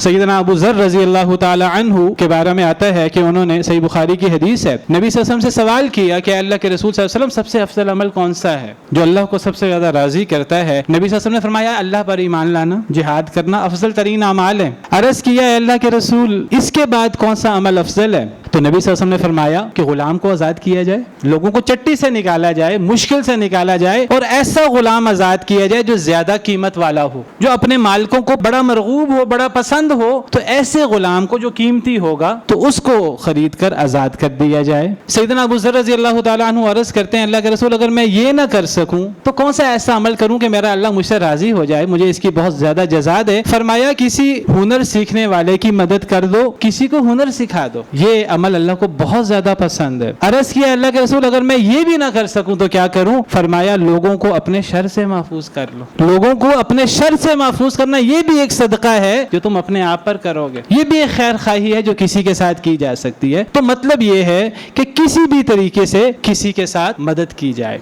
سیدنا ابو ذر رضی اللہ تعالی عنہ کے بارے میں آتا ہے کہ انہوں نے صحیح بخاری کی حدیث ہے، نبی صلی اللہ علیہ وسلم سے سوال کیا کہ اللہ کے رسول صلی اللہ علیہ وسلم سب سے افضل عمل کون سا ہے جو اللہ کو سب سے زیادہ راضی کرتا ہے؟ نبی صلی اللہ علیہ وسلم نے فرمایا اللہ پر ایمان لانا، جہاد کرنا افضل ترین اعمال ہیں۔ عرض کیا اے اللہ کے رسول اس کے بعد کون سا عمل افضل ہے؟ تو نبی صلی اللہ علیہ وسلم نے فرمایا کہ غلام کو آزاد کیا جائے، لوگوں کو چٹی سے نکالا جائے، مشکل سے نکالا جائے، اور ایسا غلام آزاد کیا جائے جو زیادہ قیمت والا ہو، جو اپنے مالکوں کو بڑا مرغوب ہو، بڑا پسند ہو، تو ایسے غلام کو جو قیمتی ہوگا تو اس کو خرید کر آزاد کر دیا جائے۔ سیدنا ابو ذر رضی اللہ تعالیٰ عنہ عرض کرتے ہیں اللہ کے رسول اگر میں یہ نہ کر سکوں تو کون سا ایسا عمل کروں کہ میرا اللہ مجھ سے راضی ہو جائے، مجھے اس کی بہت زیادہ جزا دے؟ فرمایا کسی ہنر سیکھنے والے کی مدد کر دو، کسی کو ہنر سکھا دو، یہ عمل اللہ کو بہت زیادہ پسند ہے۔ عرض کیا اللہ کے رسول اگر میں یہ بھی نہ کر سکوں تو کیا کروں؟ فرمایا لوگوں کو اپنے شر سے محفوظ کر لو، لوگوں کو اپنے شر سے محفوظ کرنا یہ بھی ایک صدقہ ہے جو تم اپنے آپ پر کرو گے، یہ بھی ایک خیر خواہی ہے جو کسی کے ساتھ کی جا سکتی ہے۔ تو مطلب یہ ہے کہ کسی بھی طریقے سے کسی کے ساتھ مدد کی جائے۔